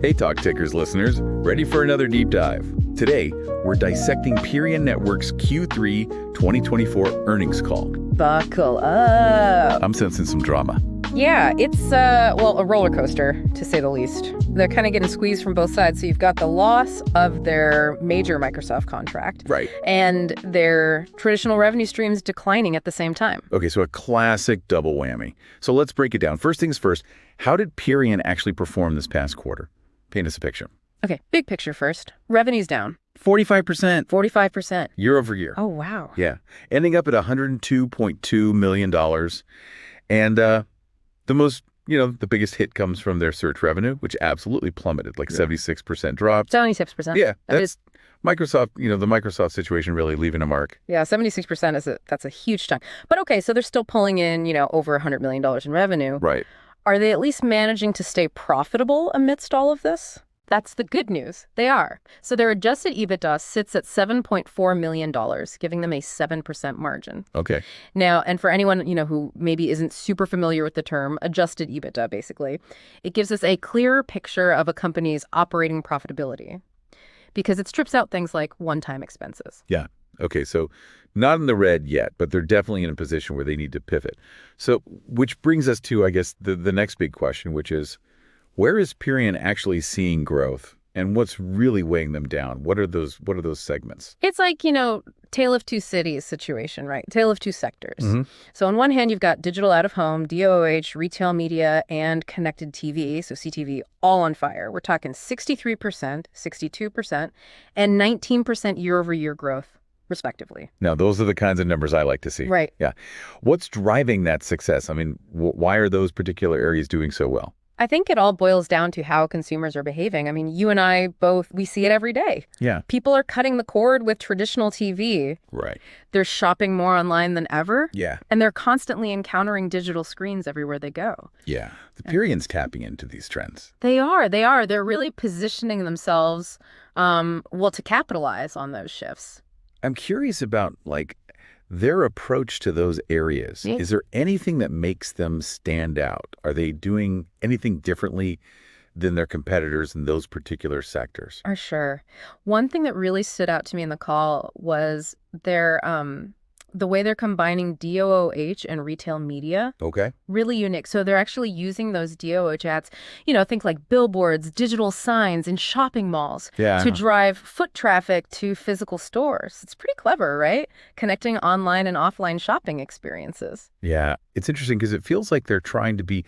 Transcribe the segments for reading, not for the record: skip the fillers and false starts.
Hey, Talk Tickers listeners, ready for another deep dive? Today, we're dissecting Perian Networks' Q3 2024 earnings call. Buckle up. I'm sensing some drama. Yeah, it's, a roller coaster, to say the least. They're kind of getting squeezed from both sides. So you've got the loss of their major Microsoft contract. Right. And their traditional revenue streams declining at the same time. Okay, so a classic double whammy. So let's break it down. First things first, how did Perian actually perform this past quarter? Paint us a picture. Okay, big picture first. Revenue's down. 45%. 45%. Year over year. Oh, wow. Yeah. Ending up at $102.2 million. And the most, the biggest hit comes from their search revenue, which absolutely plummeted, like 76% drop. 76%. Yeah, that's Microsoft, the Microsoft situation really leaving a mark. Yeah, 76% that's a huge chunk. But okay, so they're still pulling in, over $100 million in revenue. Right. Are they at least managing to stay profitable amidst all of this? That's the good news. They are. So their adjusted EBITDA sits at $7.4 million, giving them a 7% margin. Okay. Now, and for anyone, who maybe isn't super familiar with the term, adjusted EBITDA, basically, it gives us a clearer picture of a company's operating profitability because it strips out things like one-time expenses. Yeah. Okay, so not in the red yet, but they're definitely in a position where they need to pivot. So, which brings us to, I guess, the next big question, which is, where is Perian actually seeing growth, and what's really weighing them down? What are those segments? It's like, tale of two cities situation, right? Tale of two sectors. Mm-hmm. So on one hand, you've got digital out-of-home, DOOH, retail media, and connected TV, so CTV, all on fire. We're talking 63%, 62%, and 19% year-over-year growth, respectively. Now, those are the kinds of numbers I like to see. Right. Yeah. What's driving that success? I mean, why are those particular areas doing so well? I think it all boils down to how consumers are behaving. I mean, you and I both, we see it every day. Yeah. People are cutting the cord with traditional TV. Right. They're shopping more online than ever. Yeah. And they're constantly encountering digital screens everywhere they go. Yeah. The Perian's tapping into these trends. They are. They're really positioning themselves, to capitalize on those shifts. I'm curious about, their approach to those areas. Yeah. Is there anything that makes them stand out? Are they doing anything differently than their competitors in those particular sectors? For sure. One thing that really stood out to me in the call was their the way they're combining DOOH and retail media. Okay. Really unique. So they're actually using those DOOH ads, think like billboards, digital signs in shopping malls to drive foot traffic to physical stores. It's pretty clever, right? Connecting online and offline shopping experiences. Yeah. It's interesting because it feels like they're trying to be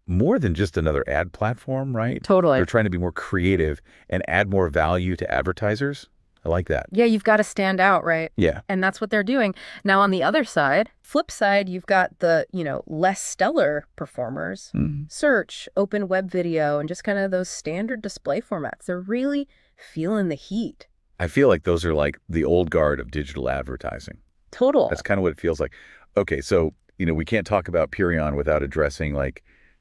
more than just another ad platform, right? Totally. They're trying to be more creative and add more value to advertisers. I like that. Yeah, you've got to stand out, right? Yeah. And that's what they're doing. Now, on the other side, flip side, you've got the, less stellar performers, search, open web video, and just kind of those standard display formats. They're really feeling the heat. I feel like those are like the old guard of digital advertising. Total. That's kind of what it feels like. Okay, so, we can't talk about Perion without addressing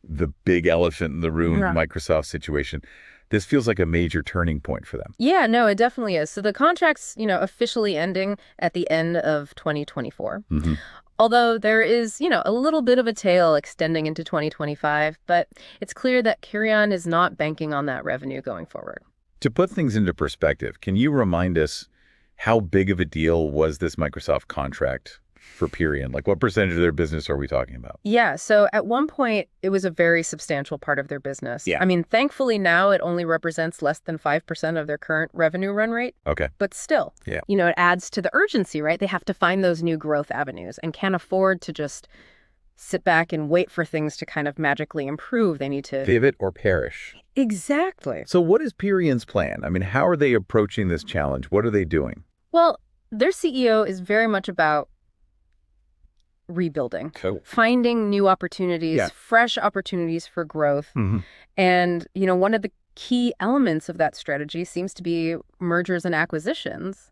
the big elephant in the room, Microsoft situation. This feels like a major turning point for them. Yeah, no, it definitely is. So the contract's, officially ending at the end of 2024. Mm-hmm. Although there is, a little bit of a tail extending into 2025, but it's clear that Perion is not banking on that revenue going forward. To put things into perspective, can you remind us how big of a deal was this Microsoft contract for Perion? What percentage of their business are we talking about? Yeah, so at one point, it was a very substantial part of their business. Yeah. I mean, thankfully now it only represents less than 5% of their current revenue run rate. Okay. But still, yeah, it adds to the urgency, right? They have to find those new growth avenues and can't afford to just sit back and wait for things to kind of magically improve. They need to pivot or perish. Exactly. So what is Perion's plan? I mean, how are they approaching this challenge? What are they doing? Well, their CEO is very much about rebuilding, finding new opportunities, fresh opportunities for growth. Mm-hmm. And, one of the key elements of that strategy seems to be mergers and acquisitions,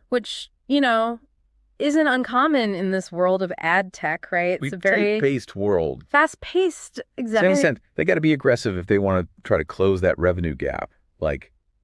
which, isn't uncommon in this world of ad tech, right? It's a very fast-paced world. Fast-paced, exactly. Sense, they got to be aggressive if they want to try to close that revenue gap,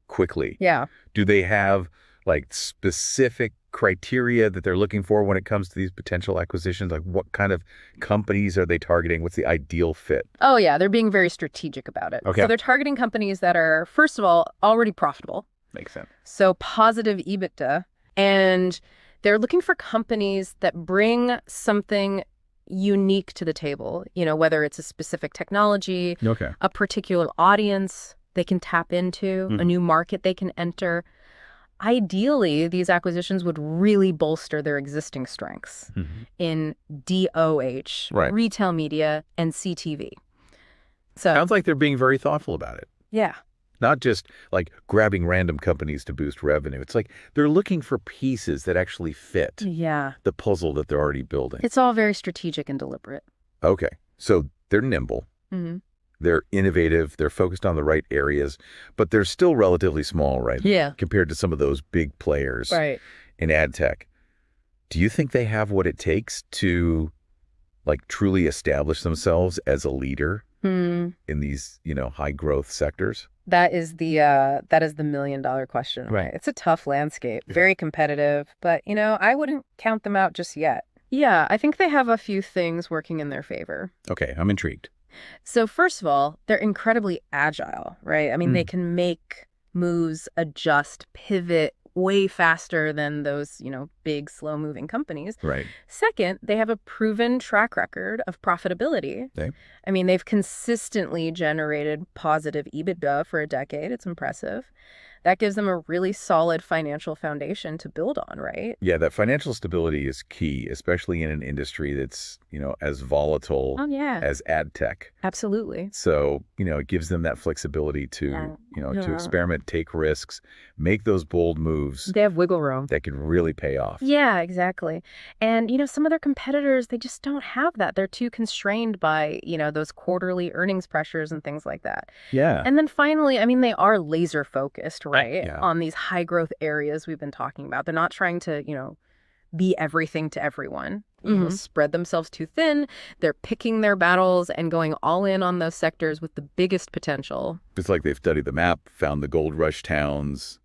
quickly. Yeah. Do they have like specific criteria that they're looking for when it comes to these potential acquisitions? Like what kind of companies are they targeting? What's the ideal fit? Oh, yeah. They're being very strategic about it. Okay. So they're targeting companies that are, first of all, already profitable. Makes sense. So positive EBITDA. And they're looking for companies that bring something unique to the table, whether it's a specific technology, Okay. a particular audience they can tap into, a new market they can enter. Ideally, these acquisitions would really bolster their existing strengths in DOH, Right. retail media, and CTV. So Sounds like they're being very thoughtful about it. yeah. Not just like grabbing random companies to boost revenue. It's like they're looking for pieces that actually fit the puzzle that they're already building. It's all very strategic and deliberate. Okay. So they're nimble. Mm-hmm. They're innovative. They're focused on the right areas, but they're still relatively small, right? Yeah. Compared to some of those big players in ad tech. Do you think they have what it takes to like truly establish themselves as a leader in these, high growth sectors? That is the million-dollar question. Right. It's a tough landscape, very competitive, but I wouldn't count them out just yet. Yeah, I think they have a few things working in their favor. Okay, I'm intrigued. So first of all, they're incredibly agile, right? I mean, they can make moves, adjust, pivot way faster than those, big, slow-moving companies. Right. Second, they have a proven track record of profitability. Okay. I mean, they've consistently generated positive EBITDA for a decade. It's impressive. That gives them a really solid financial foundation to build on, right? Yeah, that financial stability is key, especially in an industry that's, as volatile as ad tech. Absolutely. So, it gives them that flexibility to, to experiment, take risks, make those bold moves. They have wiggle room. That could really pay off. Yeah, exactly. And, some of their competitors, they just don't have that. They're too constrained by, those quarterly earnings pressures and things like that. Yeah. And then finally, I mean, they are laser focused, right? Yeah. On these high growth areas we've been talking about. They're not trying to, be everything to everyone, spread themselves too thin. They're picking their battles and going all in on those sectors with the biggest potential. It's like they've studied the map, found the gold rush towns,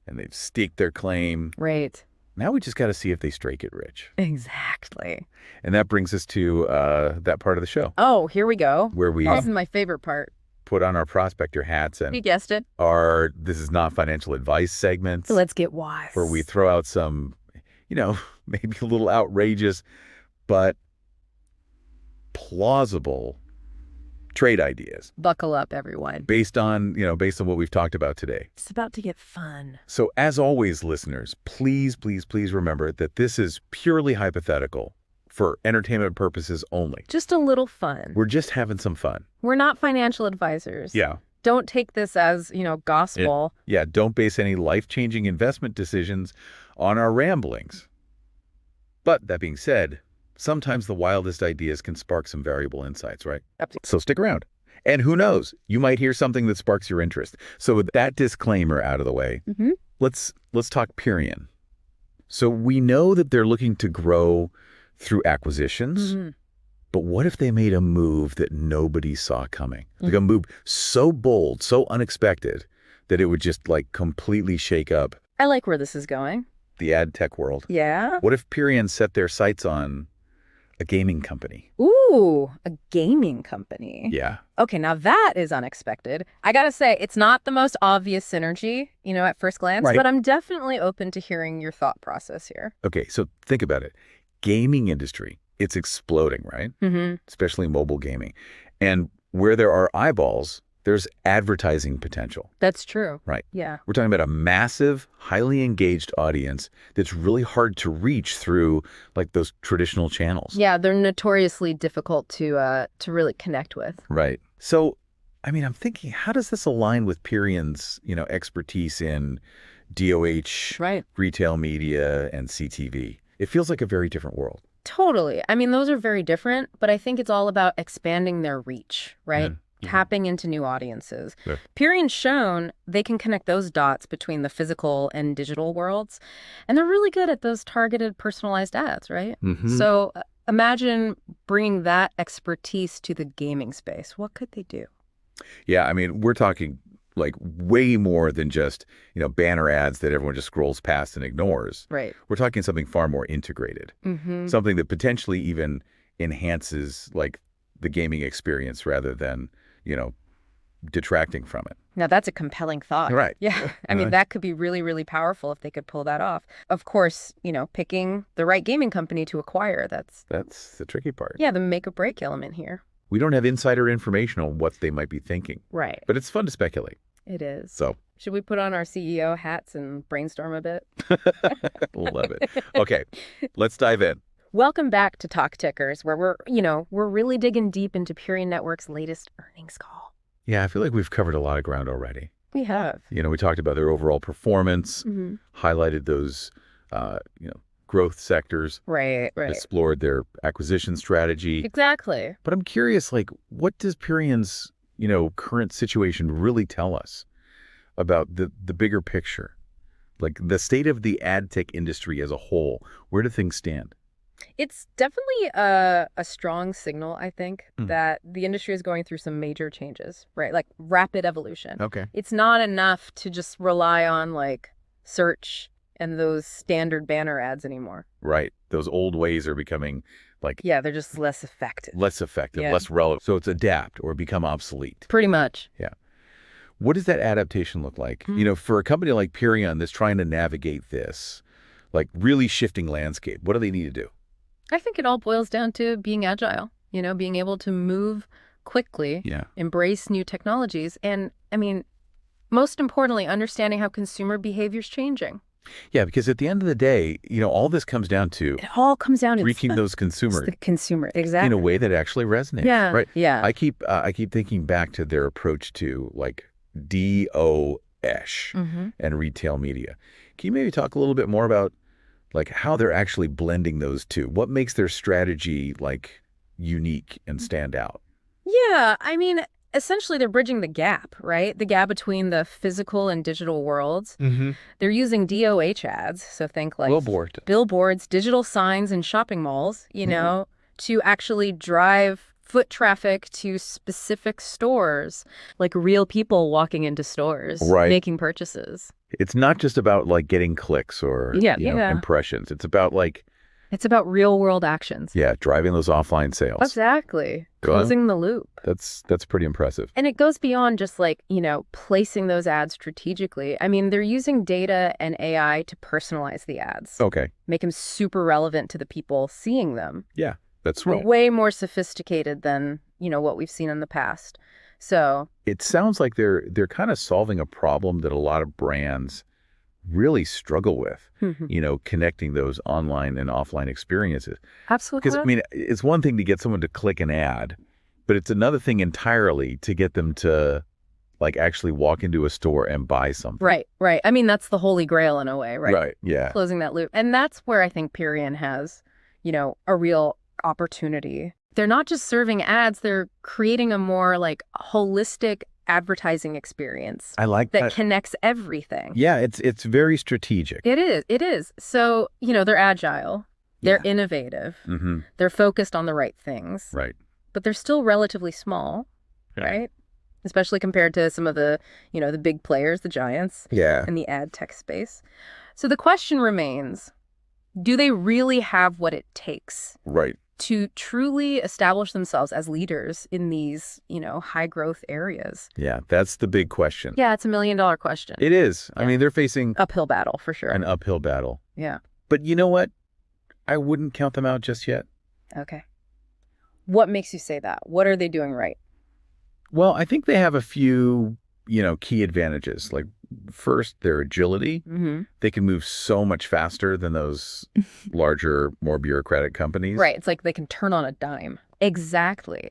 and they've staked their claim. Right. Now we just got to see if they strike it rich. Exactly. And that brings us to that part of the show. Oh, here we go. Where we This is my favorite part. put on our prospector hats and You guessed it. our This Is Not Financial Advice segments. So let's get wise. Where we throw out some, maybe a little outrageous, but plausible trade ideas. Buckle up, everyone. Based on what we've talked about today. It's about to get fun. So as always, listeners, please, please, please remember that this is purely hypothetical for entertainment purposes only. Just a little fun. We're just having some fun. We're not financial advisors. Yeah. Don't take this as, gospel. Yeah, don't base any life-changing investment decisions on our ramblings. But that being said, sometimes the wildest ideas can spark some valuable insights, right? Absolutely. So stick around. And who knows, you might hear something that sparks your interest. So with that disclaimer out of the way, let's talk Perian. So we know that they're looking to grow through acquisitions, but what if they made a move that nobody saw coming? Like a move so bold, so unexpected, that it would just completely shake up I like where this is going. the ad tech world. Yeah. What if Perian set their sights on a gaming company? Ooh, a gaming company. Yeah. Okay, now that is unexpected. I gotta say, it's not the most obvious synergy, at first glance, Right. but I'm definitely open to hearing your thought process here. Okay, so think about it. Gaming industry, it's exploding, right? Especially mobile gaming. And where there are eyeballs, there's advertising potential. That's true. Right. Yeah. We're talking about a massive, highly engaged audience that's really hard to reach through those traditional channels. Yeah, they're notoriously difficult to really connect with. Right. So, I'm thinking, how does this align with Perian's, expertise in DOH, Right. retail media, and CTV? It feels like a very different world. Totally. I mean, those are very different, but I think it's all about expanding their reach, right? Tapping into new audiences. Sure. Perian's shown they can connect those dots between the physical and digital worlds, and they're really good at those targeted, personalized ads, right? So imagine bringing that expertise to the gaming space. What could they do? Yeah, we're talking like way more than just, banner ads that everyone just scrolls past and ignores. Right. We're talking something far more integrated, something that potentially even enhances like the gaming experience rather than, detracting from it. Now, that's a compelling thought. Right. Yeah. I mean, that could be really, really powerful if they could pull that off. Of course, picking the right gaming company to acquire, that's the tricky part. Yeah, the make or break element here. We don't have insider information on what they might be thinking. Right. But it's fun to speculate. It is. So should we put on our CEO hats and brainstorm a bit? Love it. Okay, let's dive in. Welcome back to Talk Tickers, where we're really digging deep into Perian Networks' latest earnings call. Yeah, I feel like we've covered a lot of ground already. We have. We talked about their overall performance, highlighted those, growth sectors. Right. Explored their acquisition strategy. Exactly. But I'm curious, like, what does Perian's, current situation really tell us about the bigger picture? Like the state of the ad tech industry as a whole, where do things stand? It's definitely a strong signal, I think, that the industry is going through some major changes, right? Like rapid evolution. Okay. It's not enough to just rely on like search and those standard banner ads anymore. Right. Those old ways are becoming like... Yeah, they're just less effective. Less effective, less relevant. So it's adapt or become obsolete. Pretty much. Yeah. What does that adaptation look like? For a company like Perian that's trying to navigate this, like really shifting landscape, what do they need to do? I think it all boils down to being agile, being able to move quickly, embrace new technologies, and, I mean, most importantly, understanding how consumer behavior is changing. Yeah, because at the end of the day, all this comes down to... It all comes down to... reaching those consumers. The consumer, exactly. In a way that actually resonates. Yeah, right? Yeah. I keep thinking back to their approach to, like, DO-ish and retail media. Can you maybe talk a little bit more about like how they're actually blending those two? What makes their strategy like unique and stand out? Yeah, I mean, essentially they're bridging the gap, right? The gap between the physical and digital worlds. They're using DOH ads, so think like billboards, digital signs in shopping malls, to actually drive foot traffic to specific stores, like real people walking into stores, making purchases. It's not just about like getting clicks or impressions. It's about real world actions. Yeah, driving those offline sales. Exactly. Closing the loop. That's pretty impressive. And it goes beyond just like, placing those ads strategically. I mean, they're using data and AI to personalize the ads. Okay. Make them super relevant to the people seeing them. Yeah, that's right. Way more sophisticated than, what we've seen in the past. So it sounds like they're kind of solving a problem that a lot of brands really struggle with, connecting those online and offline experiences. Absolutely. Because, I mean, it's one thing to get someone to click an ad, but it's another thing entirely to get them to like actually walk into a store and buy something. Right. I mean, that's the holy grail in a way, right? Right, yeah. Closing that loop. And that's where I think Perian has, a real opportunity. They're not just serving ads, they're creating a more like holistic advertising experience. I like that. That connects everything. Yeah, it's very strategic. It is. So, they're agile, they're innovative, they're focused on the right things. Right. But they're still relatively small, right? Especially compared to some of the, the big players, the giants in the ad tech space. So the question remains, do they really have what it takes? Right. To truly establish themselves as leaders in these, high growth areas? Yeah, that's the big question. Yeah, it's $1 million question. It is. Yeah. I mean, they're facing... uphill battle, for sure. An uphill battle. Yeah. But you know what? I wouldn't count them out just yet. Okay. What makes you say that? What are they doing right? Well, I think they have a few, key advantages. Like, first, their agility. They can move so much faster than those larger, more bureaucratic companies. Right. It's like they can turn on a dime. Exactly.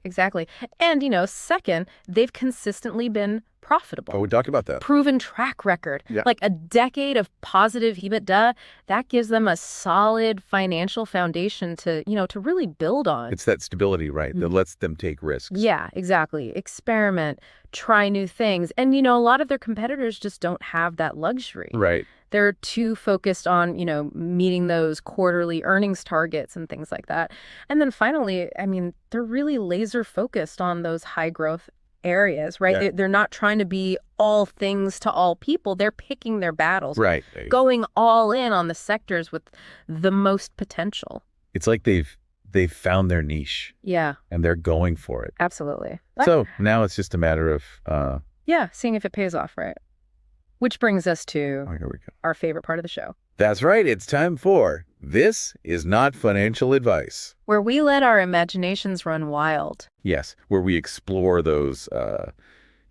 And, second, they've consistently been profitable. Oh, we talked about that. Proven track record. Yeah. Like a decade of positive EBITDA, that gives them a solid financial foundation to, to really build on. It's that stability, right, that lets them take risks. Yeah, exactly. Experiment, try new things. And, a lot of their competitors just don't have that luxury. Right. They're too focused on, meeting those quarterly earnings targets and things like that. And then finally, I mean, they're really laser focused on those high growth areas, right? Yeah. They're not trying to be all things to all people. They're picking their battles, Right. going all in on the sectors with the most potential. It's like they've found their niche. Yeah. And they're going for it. Absolutely. So now it's just a matter of seeing if it pays off, right? Which brings us to here we go. Our favorite part of the show. That's right. It's time for This Is Not Financial Advice, where we let our imaginations run wild. Yes, where we explore those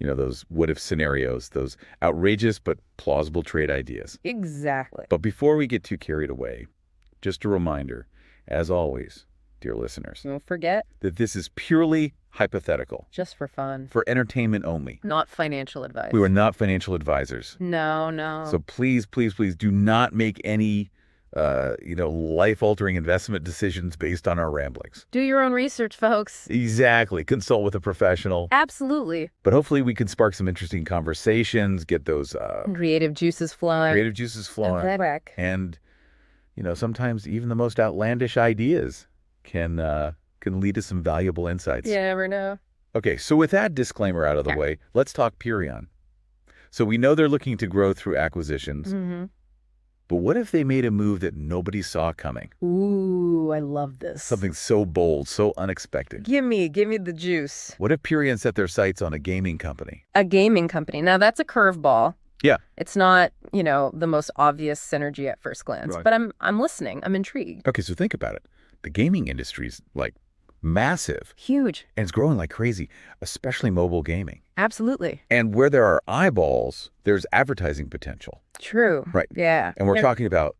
those what-if scenarios, those outrageous but plausible trade ideas. Exactly. But before we get too carried away, just a reminder, as always, dear listeners, Don't forget that this is purely hypothetical. Just for fun. For entertainment only. Not financial advice. We are not financial advisors. No. So please, please, please do not make any life-altering investment decisions based on our ramblings. Do your own research, folks. Exactly. Consult with a professional. Absolutely. But hopefully we can spark some interesting conversations, get those creative juices flowing. And sometimes even the most outlandish ideas can lead to some valuable insights. You never know. Okay, so with that disclaimer out of the way, let's talk Perian. So we know they're looking to grow through acquisitions. Mm-hmm. But what if they made a move that nobody saw coming? Ooh, I love this. Something so bold, so unexpected. Give me the juice. What if Perian set their sights on a gaming company? A gaming company. Now, that's a curveball. Yeah. It's not, the most obvious synergy at first glance. Right. But I'm listening. I'm intrigued. Okay, so think about it. The gaming industry's massive. Huge. And it's growing like crazy, especially mobile gaming. Absolutely. And where there are eyeballs, there's advertising potential. True. Right. Yeah. And we're talking about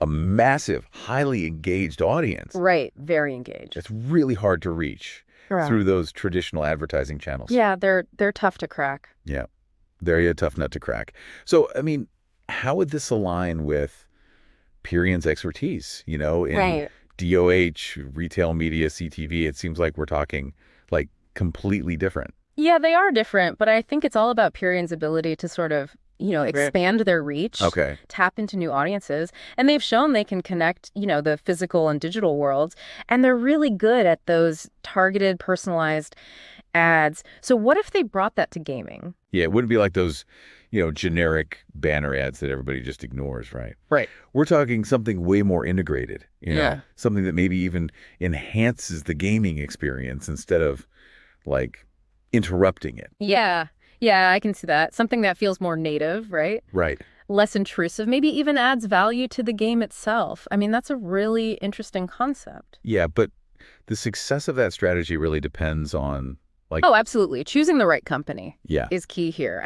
a massive, highly engaged audience. Right. Very engaged. It's really hard to reach through those traditional advertising channels. Yeah, they're tough to crack. Yeah. They're a tough nut to crack. So, how would this align with Perian's expertise, in DOH, retail media, CTV? It seems like we're talking completely different. Yeah, they are different, but I think it's all about Perian's ability to sort of, expand their reach, tap into new audiences. And they've shown they can connect, the physical and digital worlds. And they're really good at those targeted, personalized ads. So what if they brought that to gaming? Yeah, it wouldn't be like those, generic banner ads that everybody just ignores, right? Right. We're talking something way more integrated, something that maybe even enhances the gaming experience instead of interrupting it. Yeah. Yeah, I can see that. Something that feels more native, right? Right. Less intrusive, maybe even adds value to the game itself. That's a really interesting concept. Yeah, but the success of that strategy really depends on oh, absolutely. Choosing the right company is key here.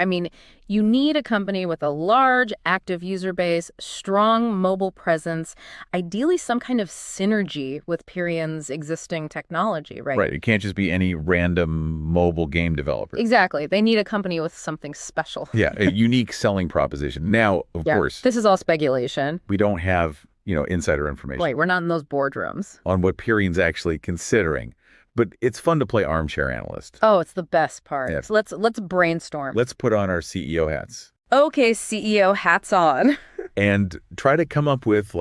You need a company with a large active user base, strong mobile presence, ideally some kind of synergy with Perian's existing technology, right? Right. It can't just be any random mobile game developer. Exactly. They need a company with something special. Yeah, a unique selling proposition. Now, of course, this is all speculation. We don't have, insider information. Right. We're not in those boardrooms. On what Perian's actually considering. But it's fun to play armchair analyst. Oh, it's the best part. Yeah. So let's brainstorm. Let's put on our CEO hats. Okay, CEO hats on. And try to come up with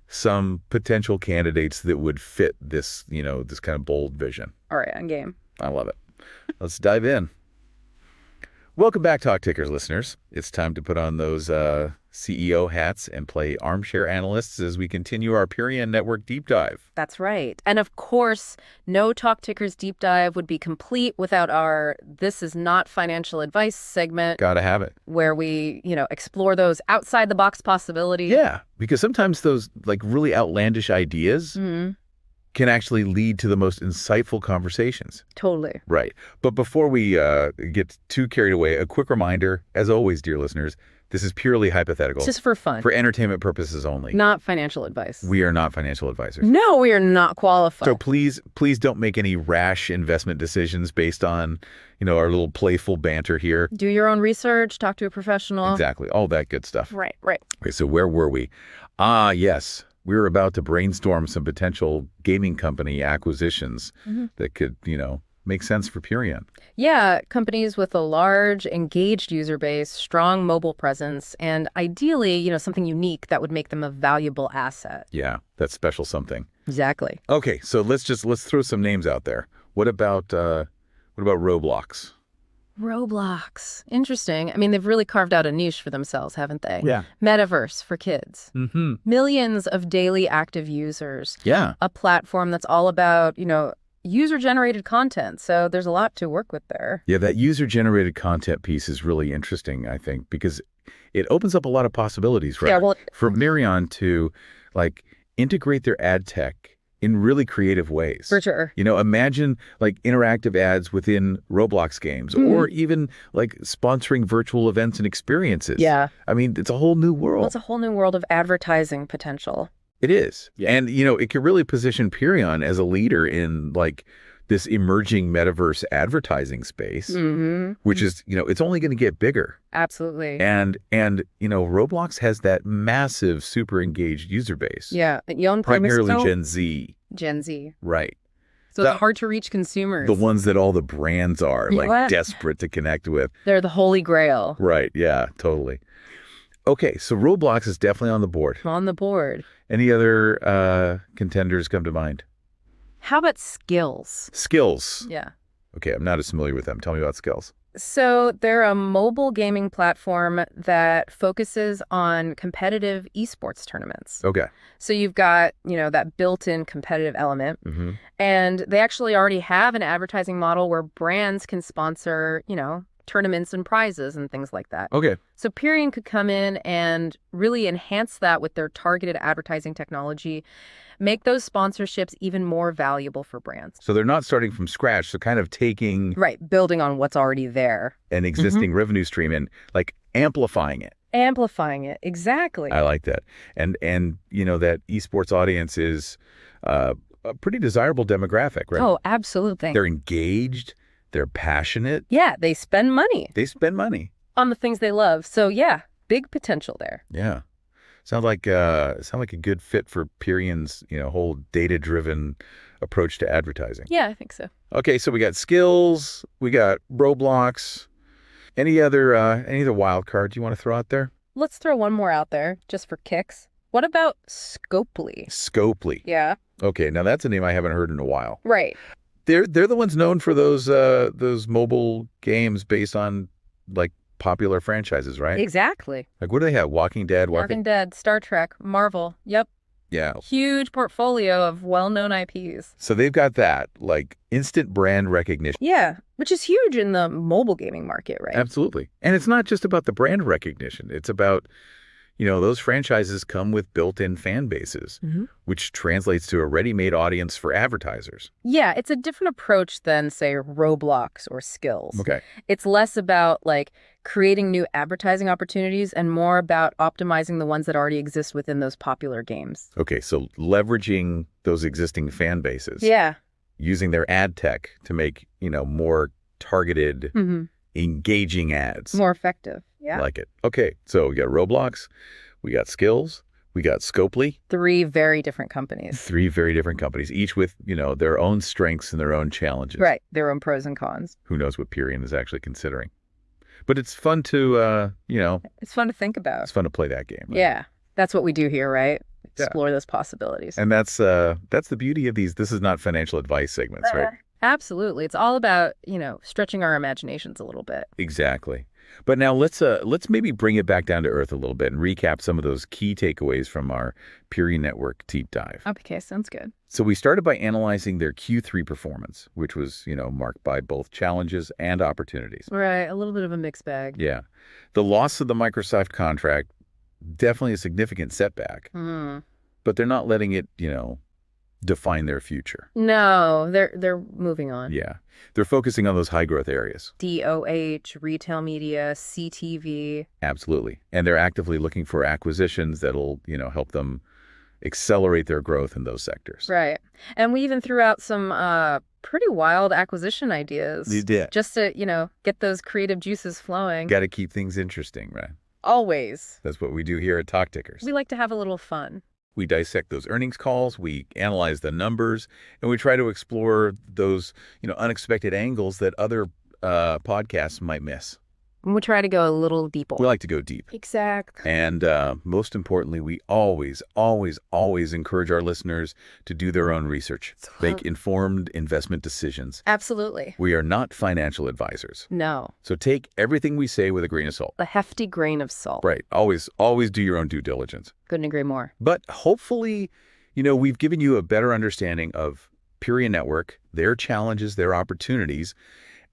some potential candidates that would fit this, this kind of bold vision. All right, I'm game. I love it. Let's dive in. Welcome back, Talk Tickers listeners. It's time to put on those CEO hats and play armchair analysts as we continue our Perian Network deep dive. That's right. And of course, no Talk Tickers deep dive would be complete without our This Is Not Financial Advice segment. Gotta have it. Where we, explore those outside the box possibilities. Yeah, because sometimes those really outlandish ideas can actually lead to the most insightful conversations. Totally. Right. But before we get too carried away, a quick reminder, as always, dear listeners, this is purely hypothetical. Just for fun. For entertainment purposes only. Not financial advice. We are not financial advisors. No, we are not qualified. So please don't make any rash investment decisions based on, our little playful banter here. Do your own research, talk to a professional. Exactly. All that good stuff. Right. Okay, so where were we? Yes. We were about to brainstorm some potential gaming company acquisitions that could, make sense for Perian. Yeah, companies with a large, engaged user base, strong mobile presence, and ideally, something unique that would make them a valuable asset. Yeah, that's special something. Exactly. Okay, so let's throw some names out there. What about What about Roblox? Roblox. Interesting. I mean, they've really carved out a niche for themselves, haven't they? Yeah. Metaverse for kids. Mm-hmm. Millions of daily active users. Yeah. A platform that's all about, user-generated content. So there's a lot to work with there. Yeah, that user-generated content piece is really interesting, I think, because it opens up a lot of possibilities, right? Yeah, well, for Perian to, integrate their ad tech in really creative ways. for sure. Imagine interactive ads within Roblox games or even sponsoring virtual events and experiences. Yeah. I mean, it's a whole new world. Well, it's a whole new world of advertising potential. It is. Yeah. And, it could really position Perian as a leader in this emerging metaverse advertising space, which is, it's only going to get bigger. Absolutely. And Roblox has that massive, super engaged user base. Yeah. Primarily Gen Z. Gen Z. Right. So it's hard to reach consumers. The ones that all the brands are desperate to connect with. They're the holy grail. Right. Yeah, totally. Okay. So Roblox is definitely on the board. On the board. Any other contenders come to mind? How about Skills? Skills. Yeah. Okay. I'm not as familiar with them. Tell me about Skills. So they're a mobile gaming platform that focuses on competitive esports tournaments. Okay. So you've got, that built-in competitive element. Mm-hmm. And they actually already have an advertising model where brands can sponsor, tournaments and prizes and things like that. Okay. So Perian could come in and really enhance that with their targeted advertising technology, make those sponsorships even more valuable for brands. So they're not starting from scratch. So kind of taking building on what's already there. An existing revenue stream and amplifying it. Amplifying it. Exactly. I like that. And that esports audience is a pretty desirable demographic, right? Oh, absolutely. They're engaged. They're passionate. Yeah, they spend money. They spend money on the things they love. So yeah, big potential there. Yeah. Sound like a good fit for Perian's, whole data-driven approach to advertising. Yeah, I think so. Okay, so we got Skills, we got Roblox. Any other wild cards you want to throw out there? Let's throw one more out there just for kicks. What about Scopely? Scopely. Yeah. Okay, now that's a name I haven't heard in a while. Right. They're the ones known for those mobile games based on popular franchises, right? Exactly. What do they have? Walking Dead, Walking Dead, Star Trek, Marvel. Yep. Yeah. Huge portfolio of well-known IPs. So they've got that instant brand recognition. Yeah, which is huge in the mobile gaming market, right? Absolutely. And it's not just about the brand recognition. It's about those franchises come with built-in fan bases, which translates to a ready-made audience for advertisers. Yeah, it's a different approach than, say, Roblox or Skills. Okay. It's less about, creating new advertising opportunities and more about optimizing the ones that already exist within those popular games. Okay, so leveraging those existing fan bases. Yeah. Using their ad tech to make, more targeted, engaging ads. More effective. Yeah. I like it. Okay, so we got Roblox, we got Skills, we got Scopely. 3 very different companies. 3 very different companies, each with, their own strengths and their own challenges. Right, their own pros and cons. Who knows what Perian is actually considering. But it's fun to, It's fun to think about. It's fun to play that game. Right? Yeah, that's what we do here, right? Explore those possibilities. And that's the beauty of these. This is not financial advice segments, right? Absolutely. It's all about, stretching our imaginations a little bit. Exactly. But now let's maybe bring it back down to earth a little bit and recap some of those key takeaways from our Perian Network deep dive. Okay, sounds good. So we started by analyzing their Q3 performance, which was, marked by both challenges and opportunities. Right, a little bit of a mixed bag. Yeah. The loss of the Microsoft contract, definitely a significant setback. But they're not letting it, define their future. No, they're moving on. Yeah. They're focusing on those high growth areas. DOH, retail media, CTV. Absolutely. And they're actively looking for acquisitions that'll, help them accelerate their growth in those sectors. Right. And we even threw out some pretty wild acquisition ideas. You did. Just to, get those creative juices flowing. Got to keep things interesting, right? Always. That's what we do here at Talk Tickers. We like to have a little fun. We dissect those earnings calls, we analyze the numbers, and we try to explore those, unexpected angles that other podcasts might miss. We try to go a little deeper. We like to go deep. Exactly. And most importantly, we always, always, always encourage our listeners to do their own research, make informed investment decisions. Absolutely. We are not financial advisors. No. So take everything we say with a grain of salt. A hefty grain of salt. Right. Always, always do your own due diligence. Couldn't agree more. But hopefully, we've given you a better understanding of Perian Network, their challenges, their opportunities,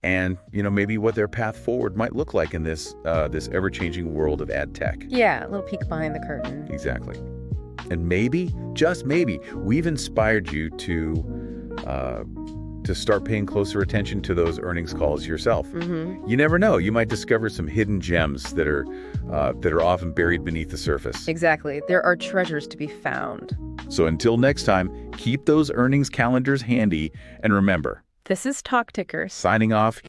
and, maybe what their path forward might look like in this ever-changing world of ad tech. Yeah, a little peek behind the curtain. Exactly. And maybe, just maybe, we've inspired you to start paying closer attention to those earnings calls yourself. Mm-hmm. You never know. You might discover some hidden gems that are often buried beneath the surface. Exactly. There are treasures to be found. So until next time, keep those earnings calendars handy, and remember, this is Talk Tickers. Signing off.